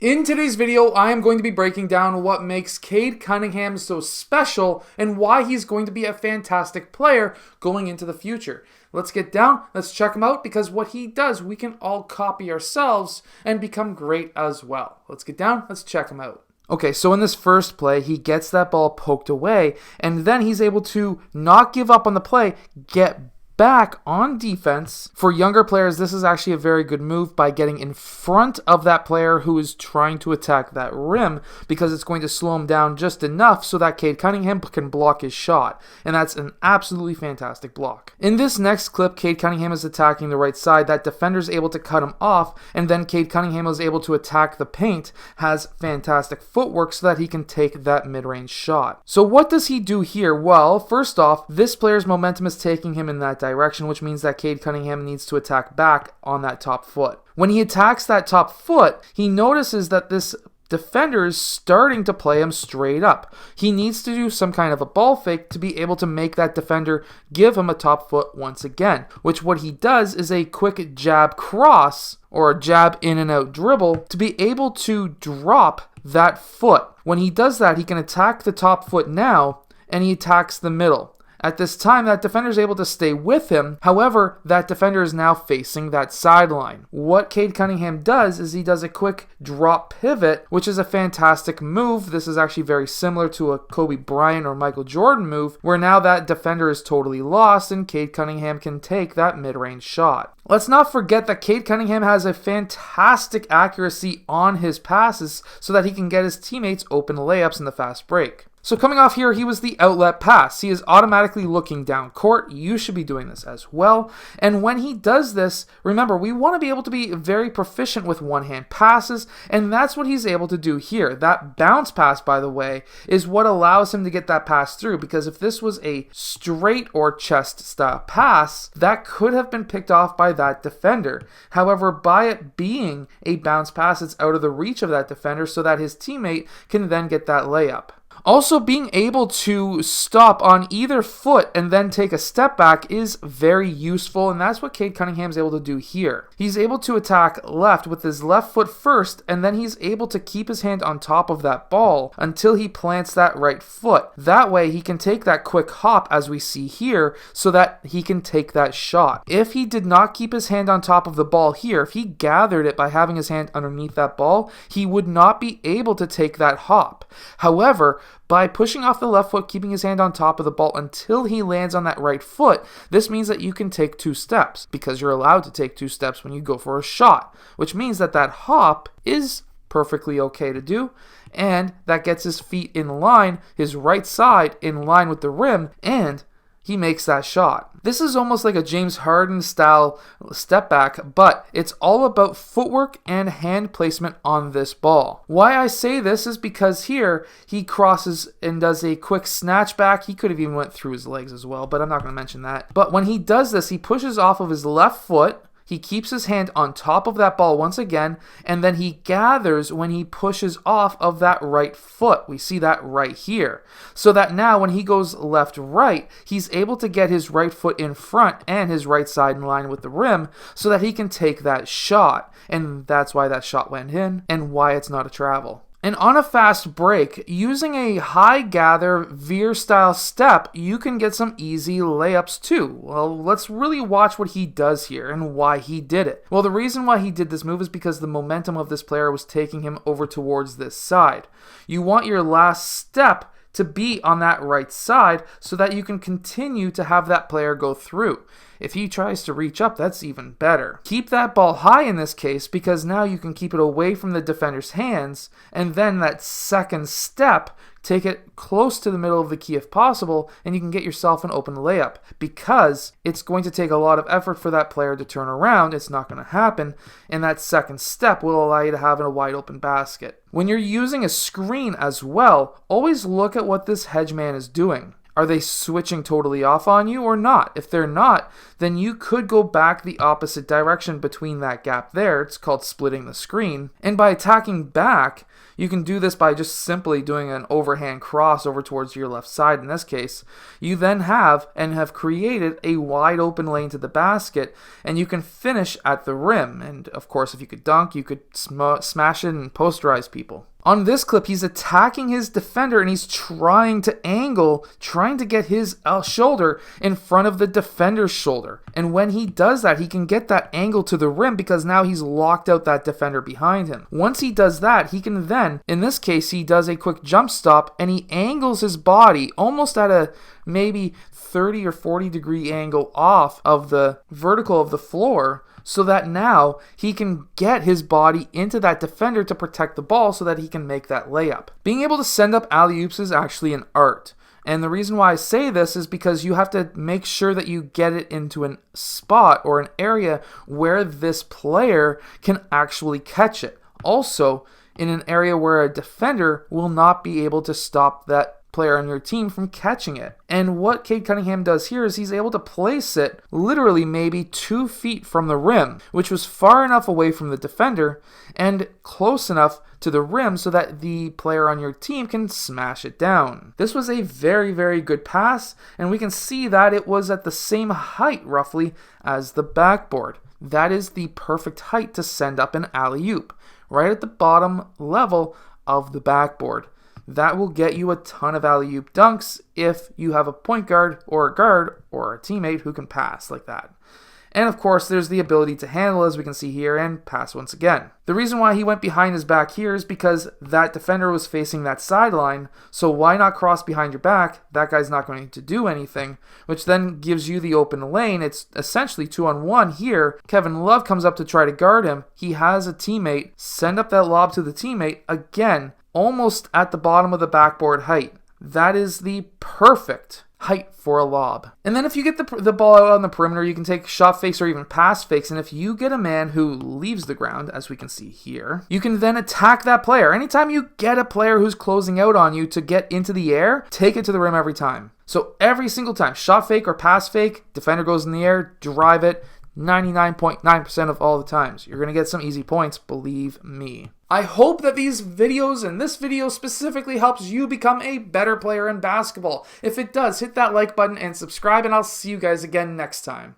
In today's video, I am going to be breaking down what makes Cade Cunningham so special and why he's going to be a fantastic player going into the future. Let's get down, let's check him out, because what he does, we can all copy ourselves and become great as well. Let's get down, let's check him out. Okay, so in this first play, he gets that ball poked away, and then he's able to not give up on the play, get back on defense. For younger players, this is actually a very good move by getting in front of that player who is trying to attack that rim, because it's going to slow him down just enough so that Cade Cunningham can block his shot, and that's an absolutely fantastic block. In this next clip, Cade Cunningham is attacking the right side. That defender is able to cut him off, and then Cade Cunningham is able to attack the paint, has fantastic footwork so that he can take that mid-range shot. So what does he do here? Well, first off, this player's momentum is taking him in that direction, which means that Cade Cunningham needs to attack back on that top foot. When he attacks that top foot, he notices that this defender is starting to play him straight up. He needs to do some kind of a ball fake to be able to make that defender give him a top foot once again, which what he does is a quick jab cross or a jab in and out dribble to be able to drop that foot. When he does that, he can attack the top foot now, and he attacks the middle. At this time, that defender is able to stay with him. However, that defender is now facing that sideline. What Cade Cunningham does is he does a quick drop pivot, which is a fantastic move. This is actually very similar to a Kobe Bryant or Michael Jordan move, where now that defender is totally lost and Cade Cunningham can take that mid-range shot. Let's not forget that Cade Cunningham has a fantastic accuracy on his passes so that he can get his teammates open layups in the fast break. So coming off here, he was the outlet pass. He is automatically looking down court. You should be doing this as well. And when he does this, remember, we want to be able to be very proficient with one-hand passes, and that's what he's able to do here. That bounce pass, by the way, is what allows him to get that pass through, because if this was a straight or chest style pass, that could have been picked off by that defender. However, by it being a bounce pass, it's out of the reach of that defender so that his teammate can then get that layup. Also, being able to stop on either foot and then take a step back is very useful, and that's what Cade Cunningham is able to do here. He's able to attack left with his left foot first, and then he's able to keep his hand on top of that ball until he plants that right foot. That way, he can take that quick hop, as we see here, so that he can take that shot. If he did not keep his hand on top of the ball here, if he gathered it by having his hand underneath that ball, he would not be able to take that hop. However, by pushing off the left foot, keeping his hand on top of the ball until he lands on that right foot, this means that you can take 2 steps, because you're allowed to take 2 steps when you go for a shot, which means that that hop is perfectly okay to do, and that gets his feet in line, his right side in line with the rim, and he makes that shot. This is almost like a James Harden style step back, but it's all about footwork and hand placement on this ball. Why I say this is because here he crosses and does a quick snatch back. He could have even went through his legs as well, but I'm not going to mention that. But when he does this, he pushes off of his left foot. He keeps his hand on top of that ball once again, and then he gathers when he pushes off of that right foot. We see that right here. So that now when he goes left-right, he's able to get his right foot in front and his right side in line with the rim so that he can take that shot. And that's why that shot went in and why it's not a travel. And on a fast break, using a high gather veer style step, you can get some easy layups too. Well, let's really watch what he does here and why he did it. Well, the reason why he did this move is because the momentum of this player was taking him over towards this side. You want your last step to be on that right side so that you can continue to have that player go through. If he tries to reach up, that's even better. Keep that ball high in this case, because now you can keep it away from the defender's hands, and then that second step, take it close to the middle of the key if possible, and you can get yourself an open layup, because it's going to take a lot of effort for that player to turn around. It's not going to happen, and that second step will allow you to have a wide open basket. When you're using a screen as well, always look at what this hedge man is doing. Are they switching totally off on you or not? If they're not, then you could go back the opposite direction between that gap there. It's called splitting the screen. And by attacking back, you can do this by just simply doing an overhand cross over towards your left side in this case. You then have created a wide open lane to the basket, and you can finish at the rim. And of course, if you could dunk, you could smash it and posterize people. On this clip, he's attacking his defender and he's trying to angle, trying to get his shoulder in front of the defender's shoulder. And when he does that, he can get that angle to the rim because now he's locked out that defender behind him. Once he does that, he can then, in this case, he does a quick jump stop and he angles his body almost at a maybe 30 or 40 degree angle off of the vertical of the floor, so that now he can get his body into that defender to protect the ball so that he can make that layup. Being able to send up alley-oops is actually an art. And the reason why I say this is because you have to make sure that you get it into a spot or an area where this player can actually catch it. Also, in an area where a defender will not be able to stop that player on your team from catching it. And what Cade Cunningham does here is he's able to place it literally maybe 2 feet from the rim, which was far enough away from the defender and close enough to the rim so that the player on your team can smash it down. This was a very, very good pass, and we can see that it was at the same height roughly as the backboard. That is the perfect height to send up an alley-oop, right at the bottom level of the backboard. That will get you a ton of alley-oop dunks if you have a point guard or a teammate who can pass like that. And of course, there's the ability to handle, as we can see here, and pass once again. The reason why he went behind his back here is because that defender was facing that sideline, so why not cross behind your back? That guy's not going to do anything, which then gives you the open lane. It's essentially 2-on-1 here. Kevin Love comes up to try to guard him. He has a teammate. Send up that lob to the teammate. Again, almost at the bottom of the backboard height. That is the perfect height for a lob. And then if you get the ball out on the perimeter, you can take shot fakes or even pass fakes. And if you get a man who leaves the ground, as we can see here, you can then attack that player. Anytime you get a player who's closing out on you to get into the air, take it to the rim every time. So every single time, shot fake or pass fake, defender goes in the air, drive it, 99.9% of all the times. You're going to get some easy points, believe me. I hope that these videos and this video specifically helps you become a better player in basketball. If it does, hit that like button and subscribe, and I'll see you guys again next time.